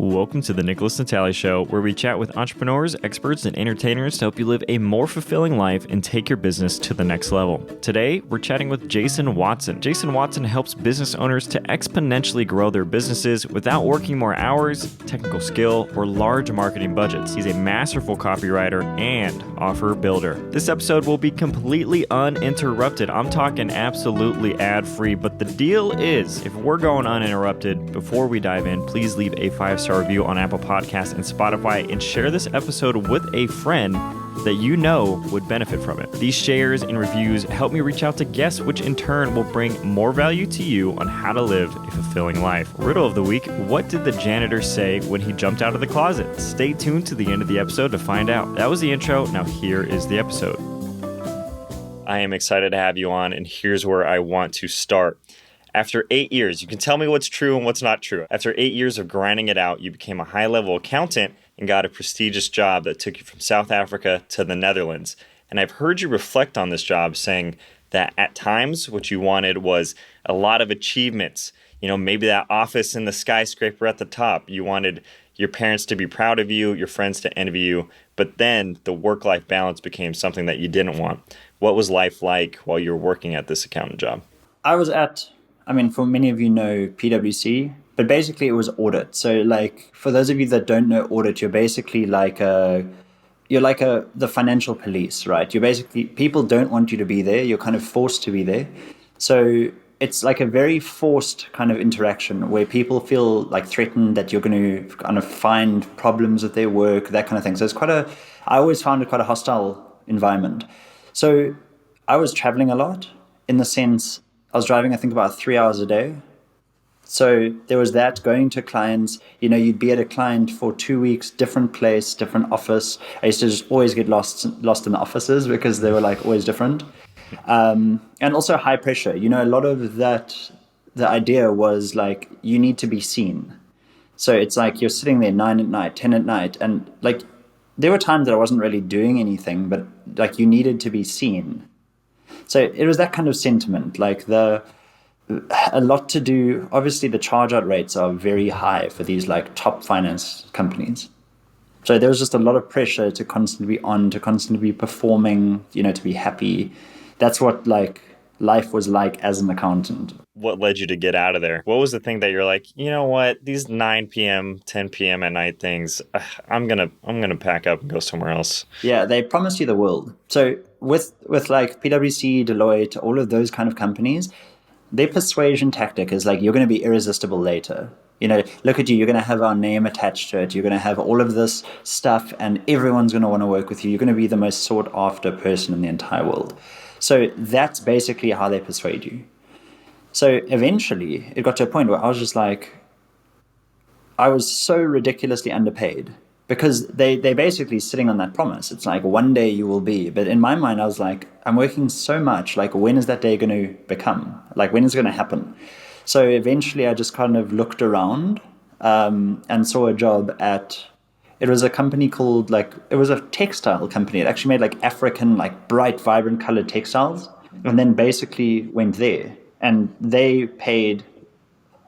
Welcome to the Nickolas and Natali Show, where we chat with entrepreneurs, experts, and entertainers to help you live a more fulfilling life and take your business to the next level. Today, we're chatting with Jason Watson. Jason Watson helps business owners to exponentially grow their businesses without working more hours, technical skill, or large marketing budgets. He's a masterful copywriter and offer builder. This episode will be completely uninterrupted. I'm talking absolutely ad-free, but the deal is, if we're going uninterrupted, before we dive in, please leave a 5-star review on Apple Podcasts and Spotify and share this episode with a friend that you know would benefit from it. These shares and reviews help me reach out to guests, which in turn will bring more value to you on how to live a fulfilling life. Riddle of the week: what did the janitor say when he jumped out of the closet? Stay tuned to the end of the episode to find out. That was the intro. Now here is the episode. I am excited to have you on, and here's where I want to start. After 8 years, you can tell me what's true and what's not true. After 8 years of grinding it out, you became a high-level accountant and got a prestigious job that took you from South Africa to the Netherlands. And I've heard you reflect on this job, saying that at times what you wanted was a lot of achievements. You know, maybe that office in the skyscraper at the top. You wanted your parents to be proud of you, your friends to envy you. But then the work-life balance became something that you didn't want. What was life like while you were working at this accountant job? For many of you know PwC, but basically it was audit. So for those of you that don't know audit, you're basically the financial police, right? You're basically, people don't want you to be there. You're kind of forced to be there. So it's like a very forced kind of interaction where people feel like threatened that you're going to kind of find problems with their work, that kind of thing. So I always found it quite a hostile environment. So I was traveling a lot, in the sense I was driving, I think, about 3 hours a day. So there was that, going to clients. You know, you'd be at a client for 2 weeks, different place, different office. I used to just always get lost in the offices because they were always different. And also high pressure. You know, a lot of that, the idea was you need to be seen. So it's you're sitting there 9 at night, 10 at night. And there were times that I wasn't really doing anything, but you needed to be seen. So it was that kind of sentiment, a lot to do. Obviously, the charge-out rates are very high for these top finance companies. So there was just a lot of pressure to constantly be on, to constantly be performing, to be happy. That's what life was like as an accountant. What led you to get out of there? What was the thing that you're like, you know what, these 9 p.m., 10 p.m. at night things, I'm gonna pack up and go somewhere else? Yeah, they promise you the world. So with PwC, Deloitte, all of those kind of companies, their persuasion tactic is you're going to be irresistible later. You know, look at you, you're going to have our name attached to it. You're going to have all of this stuff and everyone's going to want to work with you. You're going to be the most sought after person in the entire world. So that's basically how they persuade you. So eventually it got to a point where I was just I was so ridiculously underpaid because they're basically sitting on that promise. It's one day you will be. But in my mind, I was I'm working so much. When is that day going to become? When is it going to happen? So eventually I just kind of looked around and saw a job it was a company called, it was a textile company. It actually made African, bright, vibrant colored textiles. And then basically went there. And they paid,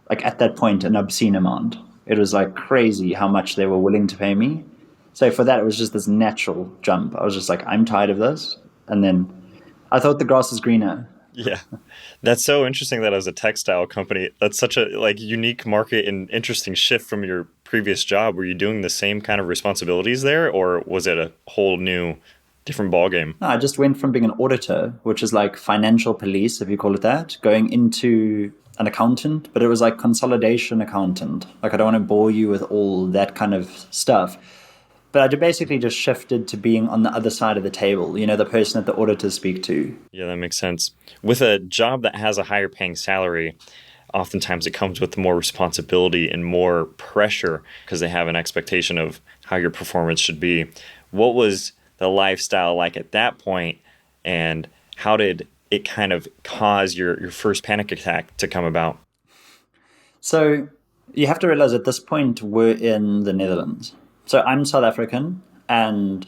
at that point, an obscene amount. It was crazy how much they were willing to pay me. So for that, it was just this natural jump. I was just I'm tired of this. And then I thought the grass is greener. Yeah. That's so interesting that as a textile company, that's such a unique market and interesting shift from your previous job. Were you doing the same kind of responsibilities there, or was it a whole new different ballgame? No, I just went from being an auditor, which is financial police, if you call it that, going into an accountant, but it was consolidation accountant. I don't want to bore you with all that kind of stuff. But I basically just shifted to being on the other side of the table, the person that the auditors speak to. Yeah, that makes sense. With a job that has a higher paying salary, oftentimes it comes with more responsibility and more pressure because they have an expectation of how your performance should be. What was the lifestyle like at that point, and how did it kind of cause your first panic attack to come about? So you have to realize at this point we're in the Netherlands. So I'm South African, and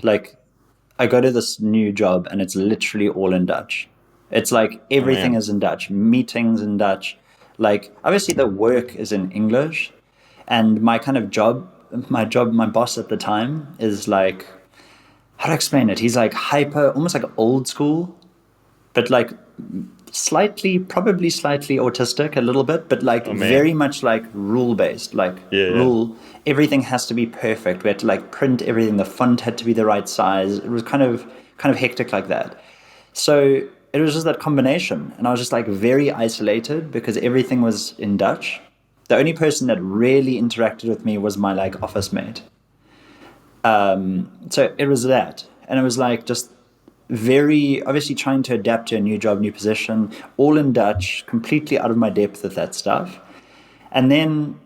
I go to this new job and it's literally all in Dutch. It's everything is in Dutch, meetings in Dutch. Obviously the work is in English, And my boss at the time is like, how do I explain it? He's like hyper, almost like old school, but like probably slightly autistic a little bit, but like very much like rule based, like rule. Everything has to be perfect. We had to like print everything. The font had to be the right size. It was kind of hectic like that. So it was just that combination. And I was just like very isolated because everything was in Dutch. The only person that really interacted with me was my like office mate. So it was that. And it was like just very obviously trying to adapt to a new job, new position, all in Dutch, completely out of my depth with that stuff. And then,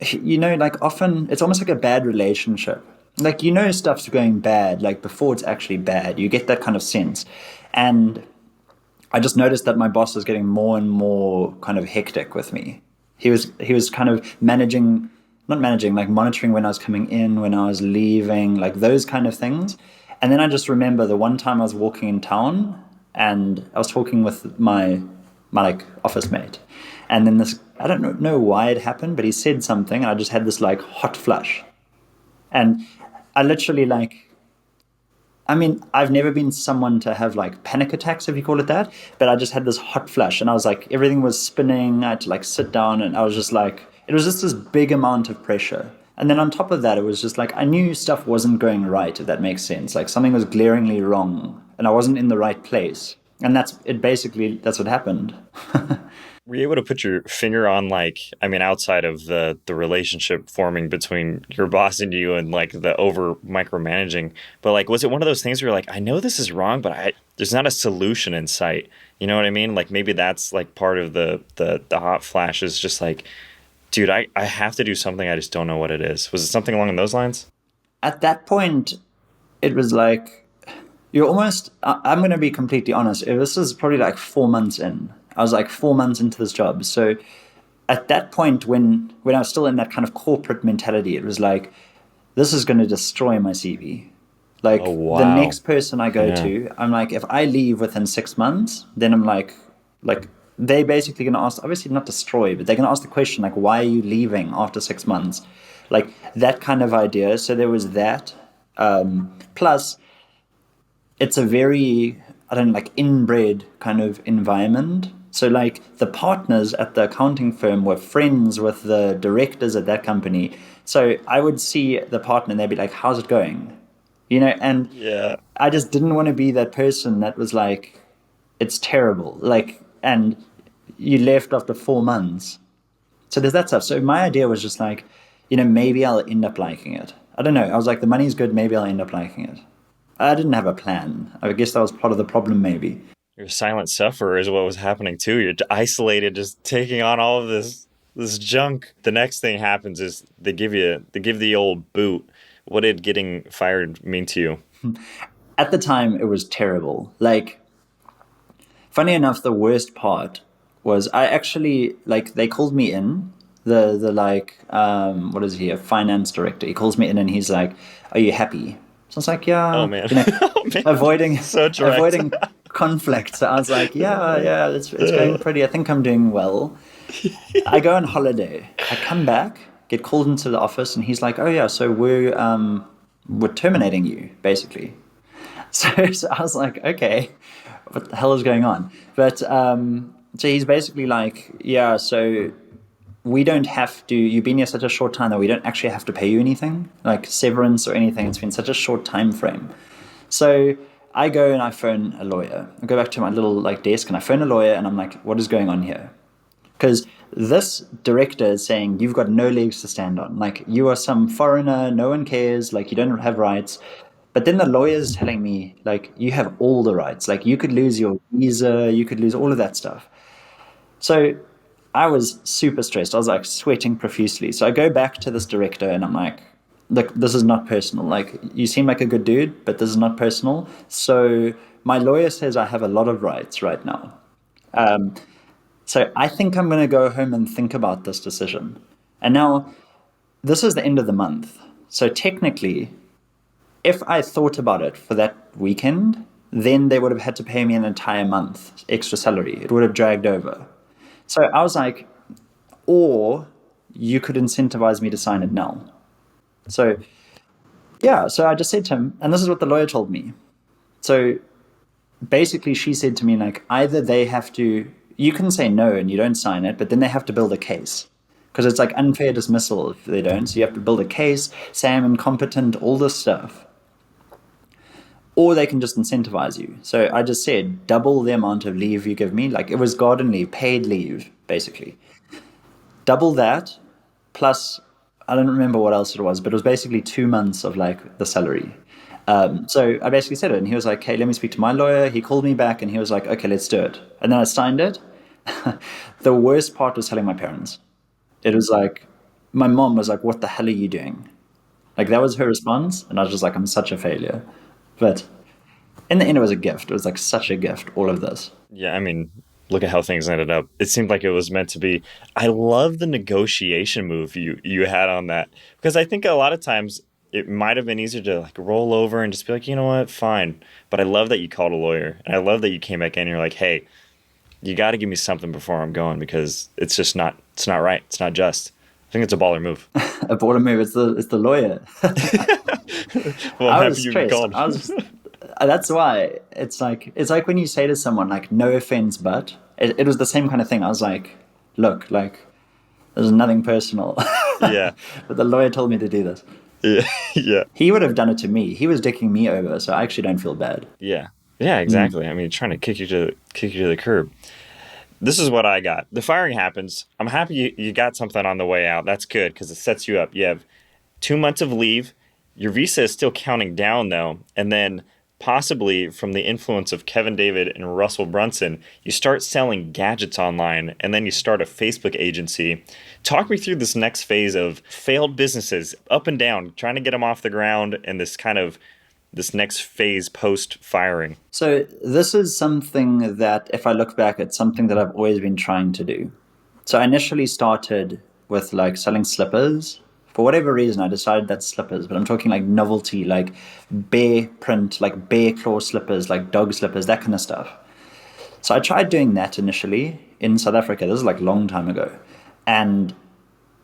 like often it's almost like a bad relationship. Like, stuff's going bad, like before it's actually bad. You get that kind of sense. And I just noticed that my boss was getting more and more kind of hectic with me. He was kind of not managing, like monitoring when I was coming in, when I was leaving, like those kind of things. And then I just remember the one time I was walking in town and I was talking with my like office mate. And then I don't know why it happened, but he said something and I just had this like hot flush. And I literally I've never been someone to have like panic attacks, if you call it that, but I just had this hot flush and I was like, everything was spinning. I had to like sit down and I was just like, it was just this big amount of pressure. And then on top of that, it was just like, I knew stuff wasn't going right, if that makes sense. Like something was glaringly wrong and I wasn't in the right place. And that's what happened. Were you able to put your finger on outside of the relationship forming between your boss and you and like the over micromanaging, but like, was it one of those things where you're like, I know this is wrong, but there's not a solution in sight. You know what I mean? Like maybe that's like part of the hot flash is just like, dude, I have to do something. I just don't know what it is. Was it something along those lines? At that point, it was like, I'm going to be completely honest. This is probably like 4 months in. I was like 4 months into this job. So at that point, when I was still in that kind of corporate mentality, it was like, this is going to destroy my CV. Like the next person I go to, I'm like, if I leave within 6 months, then I'm like they basically going to ask, obviously not destroy, but they're going to ask the question, like, why are you leaving after 6 months? Like that kind of idea. So there was that. Plus, it's a very, inbred kind of environment. So like the partners at the accounting firm were friends with the directors at that company. So I would see the partner and they'd be like, how's it going? And I just didn't want to be that person that was like, it's terrible. Like, and you left after 4 months. So there's that stuff. So my idea was just like, maybe I'll end up liking it. I don't know. I was like, the money's good. Maybe I'll end up liking it. I didn't have a plan. I guess that was part of the problem, maybe. You're a silent sufferer is what was happening too. You're isolated, just taking on all of this junk. The next thing happens is they give the old boot. What did getting fired mean to you? At the time, it was terrible. Like, funny enough, the worst part was I actually, like, they called me in, what is he, a finance director. He calls me in and he's like, are you happy? So I was like, yeah. Oh, man. Oh, man. Avoiding avoiding conflict. So I was like, yeah, it's going pretty. I think I'm doing well. I go on holiday. I come back, get called into the office, and he's like, oh, yeah, so we're terminating you, basically. So I was like, okay, what the hell is going on? But so he's basically like, yeah, so we don't have to, you've been here such a short time that we don't actually have to pay you anything, like severance or anything. It's been such a short time frame. So I go and I phone a lawyer. I go back to my little desk and I phone a lawyer and I'm like, what is going on here? Because this director is saying, you've got no legs to stand on. Like, you are some foreigner, no one cares, like, you don't have rights. But then the lawyer's telling me, like, you have all the rights. Like, you could lose your visa, you could lose all of that stuff. So I was super stressed. I was like sweating profusely. So I go back to this director and I'm like, look, this is not personal. Like, you seem like a good dude, but this is not personal. So my lawyer says I have a lot of rights right now. So I think I'm going to go home and think about this decision. And now this is the end of the month. So technically, if I thought about it for that weekend, then they would have had to pay me an entire month extra salary. It would have dragged over. So I was like, or you could incentivize me to sign it now. So, yeah, so I just said to him, and this is what the lawyer told me. So basically, she said to me, like, either they have to, you can say no and you don't sign it, but then they have to build a case. Because it's like unfair dismissal if they don't. So you have to build a case, say I'm incompetent, all this stuff. Or they can just incentivize you. So I just said, double the amount of leave you give me. Like, it was garden leave, paid leave, basically. Double that, plus, I don't remember what else it was, but it was basically 2 months of like the salary. So I basically said it, and he was like, hey, let me speak to my lawyer. He called me back and he was like, okay, let's do it. And then I signed it. The worst part was telling my parents. It was like, my mom was like, what the hell are you doing? Like, that was her response. And I was just like, I'm such a failure. But in the end, it was a gift. It was like such a gift, all of this. Yeah, I mean, look at how things ended up. It seemed like it was meant to be. I love the negotiation move you had on that, because I think a lot of times it might have been easier to like roll over and just be like, you know what, fine. But I love that you called a lawyer, and I love that you came back in and you're like, hey, you got to give me something before I'm going, because it's just not, it's not right. It's not just. I think it's a baller move. A baller move. It's the lawyer. Well, I I'm was happy you stressed. called. That's why it's like when you say to someone like, no offense, but it was the same kind of thing. I was like, look, like, there's nothing personal. Yeah. But the lawyer told me to do this. Yeah. Yeah. He would have done it to me. He was dicking me over, so I actually don't feel bad. Yeah. Yeah, exactly. I mean, trying to kick you to the curb. This is what I got. The firing happens. I'm happy you got something on the way out. That's good, because it sets you up. You have 2 months of leave. Your visa is still counting down, though. And then possibly from the influence of Kevin David and Russell Brunson, you start selling gadgets online, and then you start a Facebook agency. Talk me through this next phase of failed businesses, up and down, trying to get them off the ground, and this next phase post-firing. So this is something that, if I look back, it's something that I've always been trying to do. So I initially started with like selling slippers. For whatever reason, I decided that's slippers, but I'm talking like novelty, like bear print, like bear claw slippers, like dog slippers, that kind of stuff. So I tried doing that initially in South Africa. This is like a long time ago. And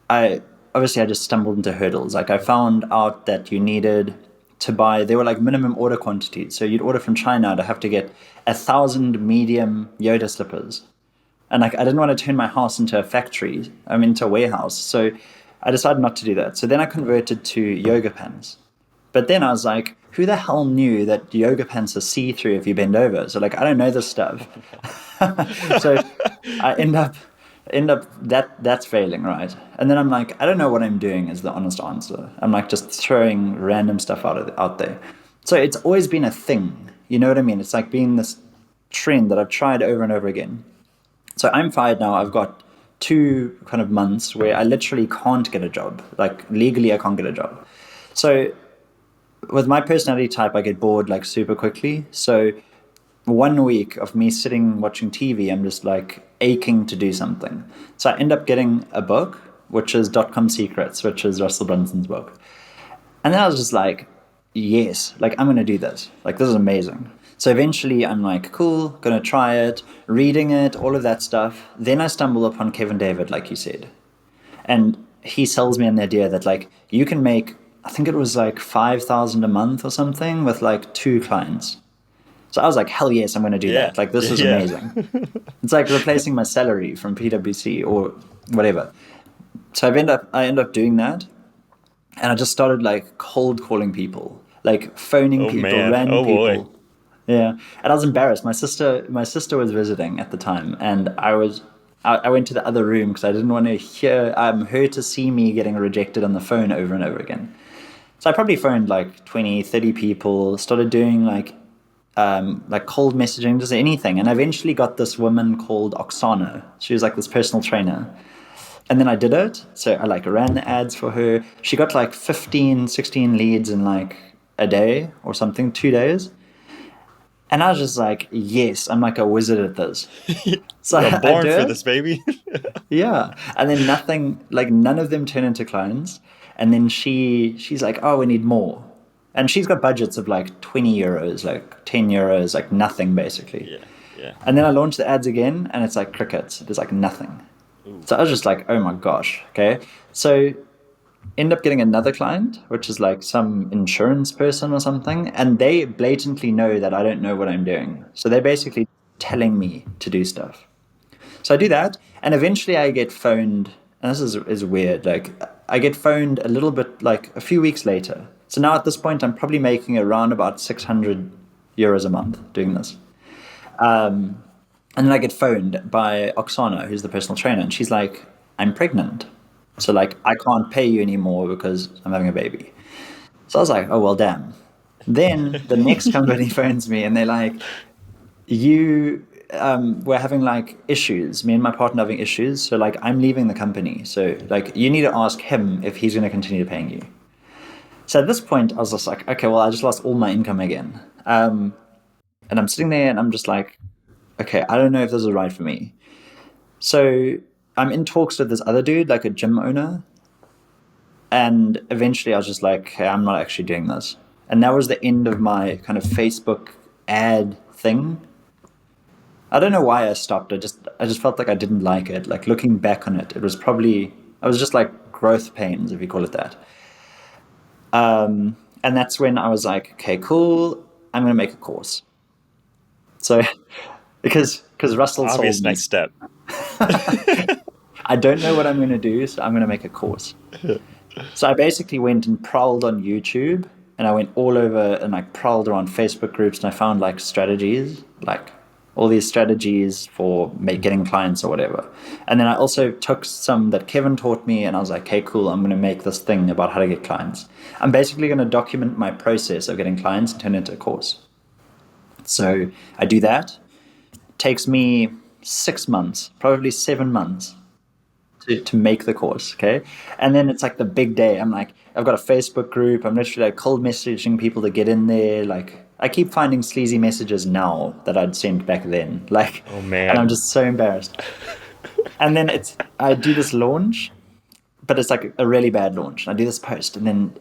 I just stumbled into hurdles. Like, I found out that you needed to buy, they were like minimum order quantities. So you'd order from China to have to get 1,000 medium Yoda slippers. And like, I didn't want to turn my house into a factory, into a warehouse. So I decided not to do that. So then I converted to yoga pants. But then I was like, who the hell knew that yoga pants are see-through if you bend over? So like, I don't know this stuff. So I end up that's failing, right? And then I'm like, I don't know what I'm doing is the honest answer. I'm like just throwing random stuff out there. So it's always been a thing. You know what I mean? It's like being this trend that I've tried over and over again. So I'm fired now. I've got 2 kind of months where I literally can't get a job. Like, legally, I can't get a job. So with my personality type, I get bored like super quickly. So 1 week of me sitting watching TV, I'm just like aching to do something. So I end up getting a book, which is .com Secrets, which is Russell Brunson's book. And then I was just like, yes, like, I'm going to do this. Like, this is amazing. So eventually I'm like, cool, going to try it, reading it, all of that stuff. Then I stumble upon Kevin David, like you said. And he sells me on the idea that like, you can make, I think it was like 5,000 a month or something with like 2 clients. So I was like, hell yes, I'm going to do that. Like, this is amazing. It's like replacing my salary from PwC or whatever. So I end up doing that. And I just started like cold calling people, like phoning people, random people. Boy. Yeah. And I was embarrassed. My sister was visiting at the time. And I went to the other room because I didn't want to hear her to see me getting rejected on the phone over and over again. So I probably phoned like 20, 30 people, started doing like cold messaging, just anything. And I eventually got this woman called Oksana. She was like this personal trainer. And then I did it. So I like ran the ads for her. She got like 15, 16 leads in like a day or something, 2 days. And I was just like, yes, I'm like a wizard at this. So I'm born for this, baby. Yeah. And then none of them turn into clients. And then she's like, oh, we need more. And she's got budgets of like 20 euros, like 10 euros, like nothing basically. Yeah. And then I launched the ads again and it's like crickets. There's like nothing. So I was just like, oh my gosh. Okay. So end up getting another client, which is like some insurance person or something. And they blatantly know that I don't know what I'm doing. So they're basically telling me to do stuff. So I do that. And eventually I get phoned. And this is weird. Like I get phoned a little bit like a few weeks later. So now at this point, I'm probably making around about 600 euros a month doing this. And then I get phoned by Oksana, who's the personal trainer, and she's like, I'm pregnant. So like I can't pay you anymore because I'm having a baby. So I was like, oh well damn. Then the next company phones me and they're like, you we're having like issues. Me and my partner having issues. So like I'm leaving the company. So like you need to ask him if he's gonna continue paying you. So at this point I was just like, okay, well I just lost all my income again. And I'm sitting there and I'm just like, okay, I don't know if this is right for me. So I'm in talks with this other dude, like a gym owner. And eventually I was just like, hey, I'm not actually doing this. And that was the end of my kind of Facebook ad thing. I don't know why I stopped. I just felt like I didn't like it. Like looking back on it, it was probably, I was just like growth pains, if you call it that. And that's when I was like, okay, cool. I'm going to make a course. So because Russell Obvious sold me. next step. I don't know what I'm going to do, so I'm going to make a course. So I basically went and prowled on YouTube, and I went all over and like prowled around Facebook groups, and I found like strategies, like all these strategies for getting clients or whatever. And then I also took some that Kevin taught me, and I was like, okay, cool, I'm going to make this thing about how to get clients. I'm basically going to document my process of getting clients and turn it into a course. So I do that. It takes me 6 months, probably 7 months to make the course, okay? And then it's like the big day. I'm like, I've got a Facebook group. I'm literally like cold messaging people to get in there. Like, I keep finding sleazy messages now that I'd sent back then. Like, Oh, man. and I'm just so embarrassed. And then I do this launch, but it's like a really bad launch. I do this post, and then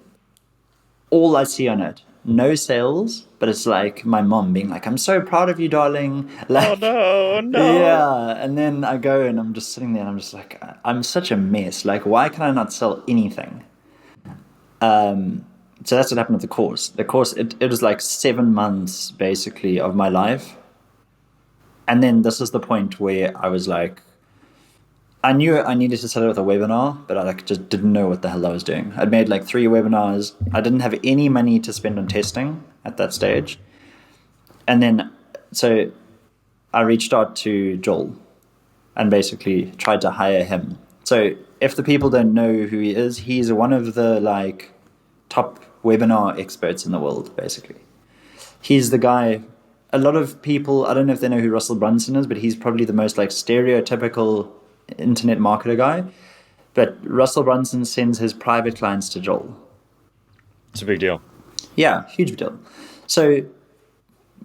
all I see on it, no sales, but it's like my mom being like, I'm so proud of you, darling. Like, Oh, no. yeah. And then I go and I'm just sitting there and I'm just like, I'm such a mess. Like, why can I not sell anything? So that's what happened with the course. The course, it was like 7 months basically of my life. And then this is the point where I was like, I knew I needed to set it with a webinar, but I like just didn't know what the hell I was doing. I'd made like 3 webinars. I didn't have any money to spend on testing at that stage. And then, so I reached out to Joel and basically tried to hire him. So if the people don't know who he is, he's one of the like top webinar experts in the world, basically. He's the guy, a lot of people, I don't know if they know who Russell Brunson is, but he's probably the most like stereotypical internet marketer guy. But Russell Brunson sends his private clients to Joel. It's a big deal. Yeah, huge deal. So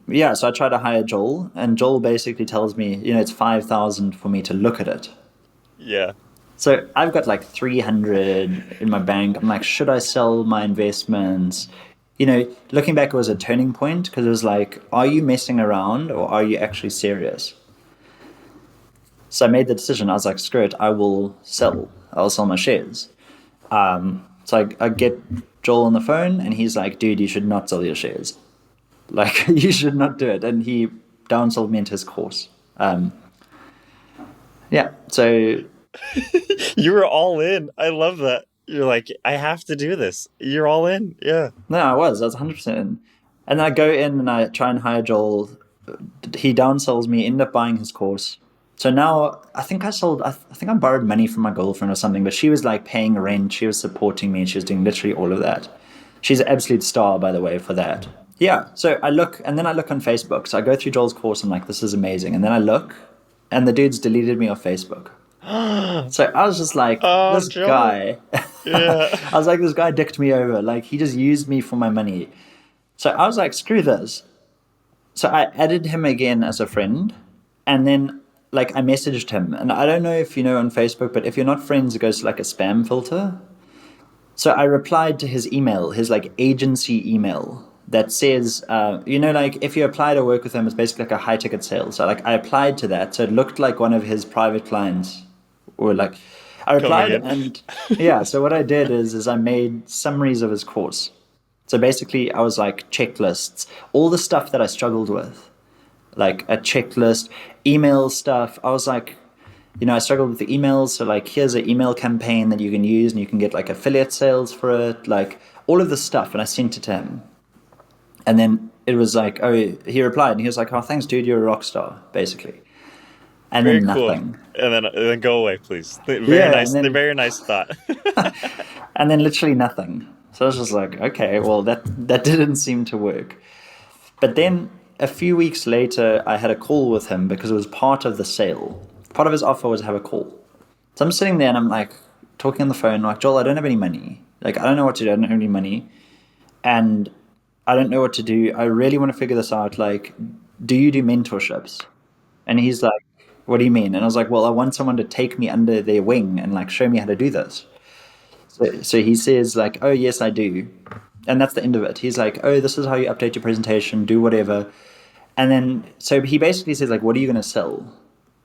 yeah, so I try to hire Joel, and Joel basically tells me, it's 5,000 for me to look at it. Yeah. So I've got like 300 in my bank. I'm like, should I sell my investments? Looking back, it was a turning point because it was like, are you messing around or are you actually serious? So I made the decision. I was like, screw it, I'll sell my shares. So I get Joel on the phone and he's like, dude, you should not sell your shares. Like, you should not do it. And he downsold me into his course. Yeah, so... You were all in. I love that. You're like, I have to do this. You're all in. Yeah. No, I was 100% in. And then I go in and I try and hire Joel. He downsells me, end up buying his course. So now I think I borrowed money from my girlfriend or something, but she was like paying rent. She was supporting me. She was doing literally all of that. She's an absolute star, by the way, for that. Yeah. So I look on Facebook. So I go through Joel's course. I'm like, this is amazing. And then I look and the dude's deleted me off Facebook. So I was just like, this Joel. guy. Yeah. I was like, this guy dicked me over. Like, he just used me for my money. So I was like, screw this. So I added him again as a friend. And then, like, I messaged him. And I don't know if you know on Facebook, but if you're not friends, it goes to like a spam filter. So I replied to his email, his like agency email that says, like if you apply to work with him, it's basically like a high ticket sale. So like I applied to that. So it looked like one of his private clients Or like, I Coming replied in. and yeah. So what I did is I made summaries of his course. So basically, I was like checklists, all the stuff that I struggled with, like a checklist, email stuff. I was like, I struggled with the emails. So like, here's an email campaign that you can use and you can get like affiliate sales for it, like all of this stuff. And I sent it to him. And then it was like, oh, he replied and he was like, oh, thanks, dude, you're a rock star, basically. And Very then cool. nothing. And then go away, please. Very Yeah. nice. And then, Very nice thought. and then literally nothing. So I was just like, okay, well, that didn't seem to work. But then a few weeks later, I had a call with him because it was part of the sale. Part of his offer was to have a call. So I'm sitting there and I'm like talking on the phone, like, Joel, I don't have any money. Like, I don't know what to do. I don't have any money. And I don't know what to do. I really want to figure this out. Like, do you do mentorships? And he's like, what do you mean? And I was like, well, I want someone to take me under their wing and like show me how to do this. So he says like, oh, yes, I do. And that's the end of it. He's like, oh, this is how you update your presentation, do whatever. And then, so he basically says like, what are you going to sell?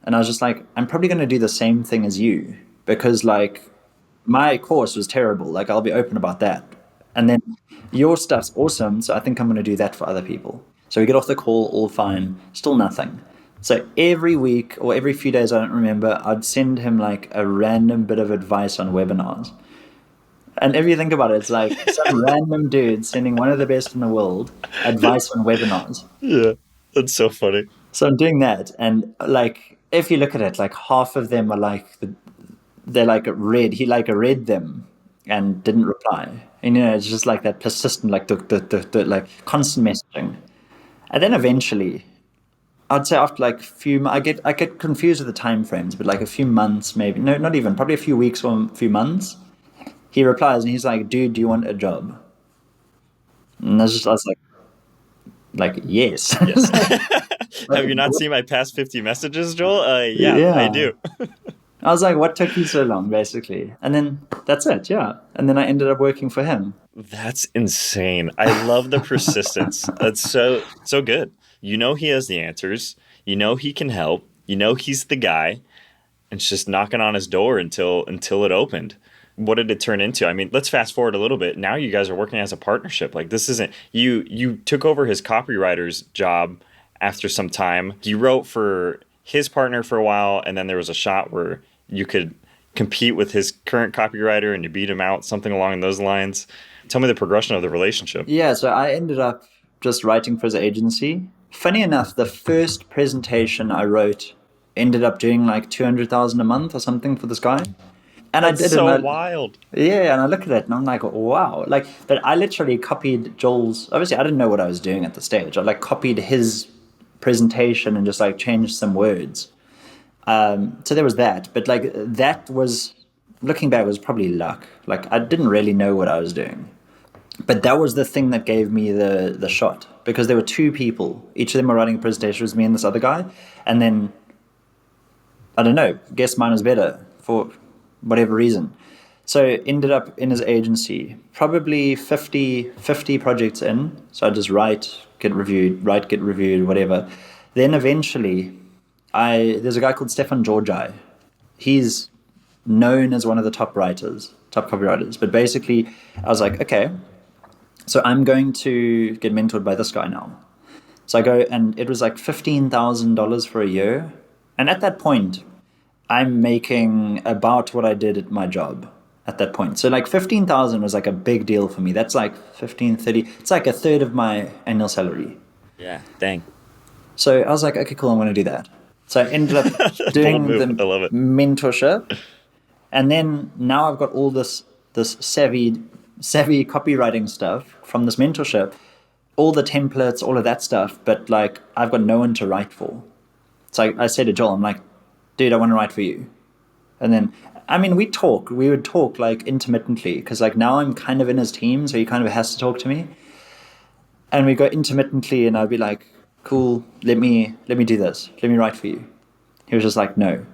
And I was just like, I'm probably going to do the same thing as you because like my course was terrible. Like I'll be open about that. And then your stuff's awesome. So I think I'm going to do that for other people. So we get off the call, all fine, still nothing. So every week or every few days, I don't remember, I'd send him like a random bit of advice on webinars. And if you think about it, it's like some random dude sending one of the best in the world advice on webinars. Yeah, that's so funny. So I'm doing that. And like, if you look at it, like half of them are like, they're like read, he like read them and didn't reply. And, it's just like that persistent, like, like constant messaging. And then eventually, I'd say after like I get confused with the time frames, but like a few months, maybe, no, not even, probably a few weeks or a few months, he replies and he's like, dude, do you want a job? And I was like, yes. Yes. Have you not seen my past 50 messages, Joel? Yeah, I Yeah. do. I was like, what took you so long, basically? And then that's it, yeah. And then I ended up working for him. That's insane. I love the persistence. That's so good. You know he has the answers. You know he can help. You know he's the guy. And it's just knocking on his door until it opened. What did it turn into? I mean, let's fast forward a little bit. Now you guys are working as a partnership. Like this isn't you took over his copywriter's job after some time. You wrote for his partner for a while, and then there was a shot where you could compete with his current copywriter and you beat him out, something along those lines. Tell me the progression of the relationship. Yeah, so I ended up just writing for his agency. Funny enough, the first presentation I wrote ended up doing like 200,000 a month or something for this guy. And That's I did so wild. Yeah, and I look at it and I'm like, wow. Like, but I literally copied Joel's. Obviously, I didn't know what I was doing at the stage. I like copied his presentation and just like changed some words. So there was that. But like that was, looking back, was probably luck. Like I didn't really know what I was doing. But that was the thing that gave me the shot because there were two people. Each of them were writing a presentation. It was me and this other guy. And then, I don't know, guess mine was better for whatever reason. So ended up in his agency, probably 50 projects in. So I just write, get reviewed, whatever. Then eventually, there's a guy called Stefan Georgi. He's known as one of the top copywriters. But basically, I was like, okay, so I'm going to get mentored by this guy now. So I go, and it was like $15,000 for a year. And at that point, I'm making about what I did at my job at that point. So like 15,000 was like a big deal for me. That's like 15, 30. It's like a third of my annual salary. Yeah, dang. So I was like, okay, cool, I'm going to do that. So I ended up doing the I love it. mentorship. And then now I've got all this savvy copywriting stuff from this mentorship, all the templates, all of that stuff. But like, I've got no one to write for. So I said to Joel, I'm like, dude, I want to write for you. And then, I mean, we would talk like intermittently because like now I'm kind of in his team, so he kind of has to talk to me. And we go intermittently and I'd be like, cool, let me do this. Let me write for you. He was just like, no.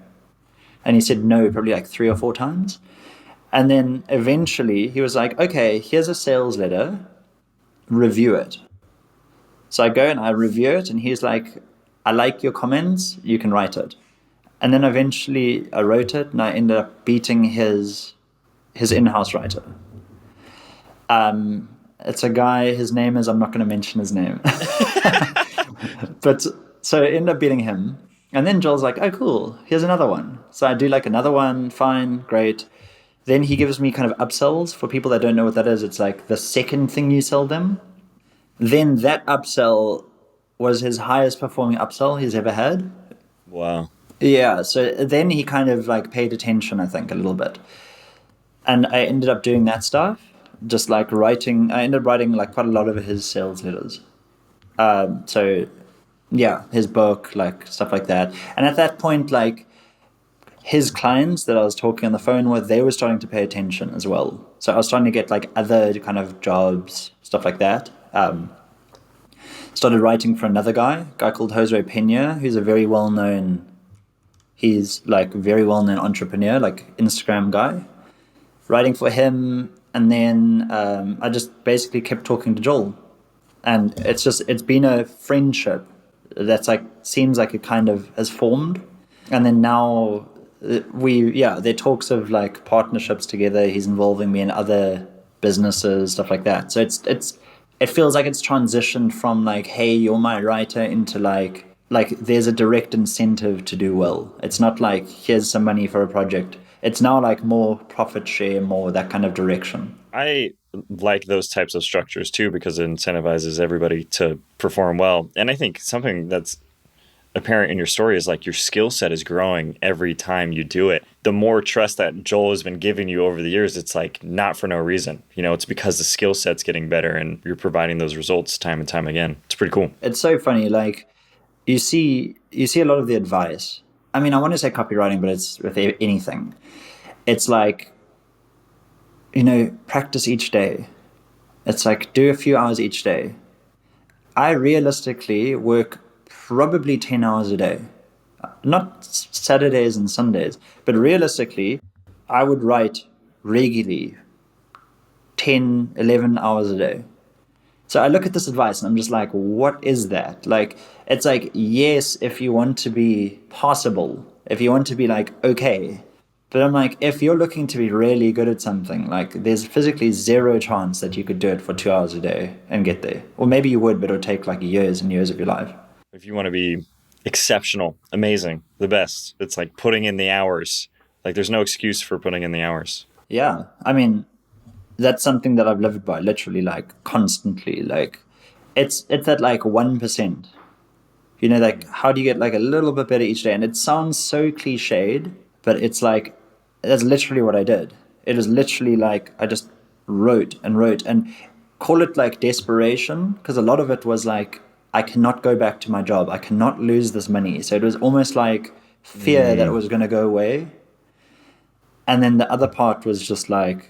And he said no probably like 3 or 4 times. And then eventually he was like, okay, here's a sales letter, review it. So I go and I review it and he's like, I like your comments, you can write it. And then eventually I wrote it, and I ended up beating his in-house writer. It's a guy, his name is, I'm not going to mention his name. But so I ended up beating him. And then Joel's like, oh, cool, here's another one. So I do like another one, fine, great. Then he gives me kind of upsells. For people that don't know what that is, it's like the second thing you sell them. Then that upsell was his highest performing upsell he's ever had. Wow. Yeah, so then he kind of like paid attention, I think, a little bit. And I ended up doing that stuff, just like writing. I ended up writing like quite a lot of his sales letters. So yeah, his book, like stuff like that. And at that point, like his clients that I was talking on the phone with, they were starting to pay attention as well. So I was starting to get like other kind of jobs, stuff like that. Started writing for another guy called Jose Pena, who's a very well-known, he's like very well-known entrepreneur, like Instagram guy. Writing for him, and then I just basically kept talking to Joel. And it's been a friendship that's like, seems like it kind of has formed. And then now there are talks of like partnerships together. He's involving me in other businesses, stuff like that. So it feels like it's transitioned from like, hey, you're my writer, into like there's a direct incentive to do well. It's not like, here's some money for a project. It's now like more profit share, more that kind of direction. I like those types of structures too, because it incentivizes everybody to perform well. And I think something that's apparent in your story is like your skill set is growing every time you do it. The more trust that Joel has been giving you over the years, it's like not for no reason. You know, it's because the skill set's getting better and you're providing those results time and time again. It's pretty cool. It's so funny. Like you see a lot of the advice. I mean, I want to say copywriting, but it's with anything. It's like, practice each day. It's like, do a few hours each day. I realistically work probably 10 hours a day. Not Saturdays and Sundays, but realistically, I would write regularly 10, 11 hours a day. So I look at this advice and I'm just like, what is that? Like, it's like, yes, if you want to be possible, if you want to be like, okay. But I'm like, if you're looking to be really good at something, like there's physically zero chance that you could do it for 2 hours a day and get there. Or maybe you would, but it would take like years and years of your life. If you want to be exceptional, amazing, the best, it's like putting in the hours. Like there's no excuse for putting in the hours. Yeah. I mean, that's something that I've lived by literally like constantly. Like it's at like 1%. Like how do you get like a little bit better each day? And it sounds so cliched, but it's like, that's literally what I did. It was literally like, I just wrote and call it like desperation, because a lot of it was like, I cannot go back to my job. I cannot lose this money. So it was almost like fear that it was going to go away. And then the other part was just like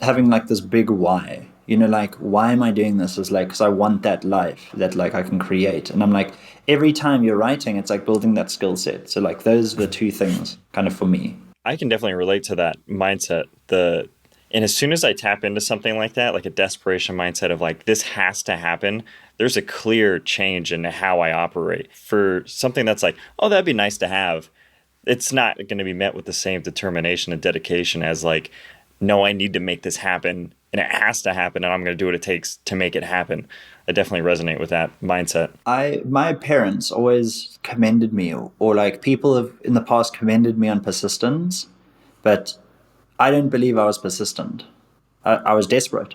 having like this big why. Like, why am I doing this? Is like, because I want that life that like I can create. And I'm like, every time you're writing, it's like building that skill set. So like those are the two things kind of for me. I can definitely relate to that mindset. And as soon as I tap into something like that, like a desperation mindset of like, this has to happen, there's a clear change in how I operate. For something that's like, oh, that'd be nice to have, it's not going to be met with the same determination and dedication as like, no, I need to make this happen and it has to happen and I'm going to do what it takes to make it happen. I definitely resonate with that mindset. My parents always commended me, or like people have in the past commended me on persistence, but I don't believe I was persistent. I was desperate.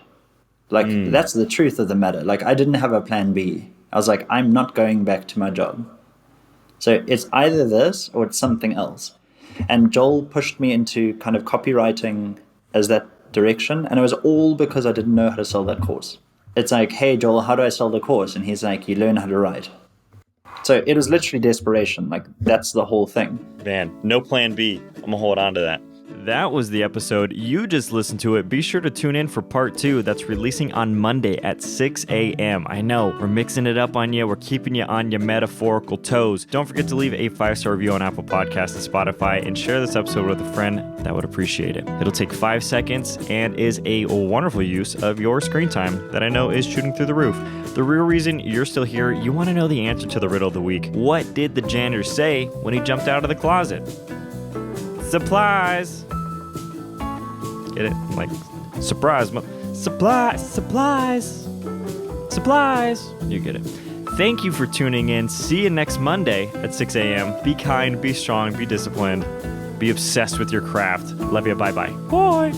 Like that's the truth of the matter. Like I didn't have a plan B. I was like, I'm not going back to my job. So it's either this or it's something else. And Joel pushed me into kind of copywriting as that direction. And it was all because I didn't know how to sell that course. It's like, hey, Joel, how do I sell the course? And he's like, you learn how to write. So it was literally desperation. Like that's the whole thing. Man, no plan B. I'm going to hold on to that. That was the episode. You just listened to it. Be sure to tune in for part 2 that's releasing on Monday at 6 a.m. I know, we're mixing it up on you. We're keeping you on your metaphorical toes. Don't forget to leave a 5-star review on Apple Podcasts and Spotify and share this episode with a friend that would appreciate it. It'll take 5 seconds and is a wonderful use of your screen time that I know is shooting through the roof. The real reason you're still here, you want to know the answer to the riddle of the week. What did the janitor say when he jumped out of the closet? Supplies. Get it? Like, surprise. Supplies. You get it. Thank you for tuning in. See you next Monday at 6 a.m. Be kind, be strong, be disciplined, be obsessed with your craft. Love you. Bye-bye. Bye.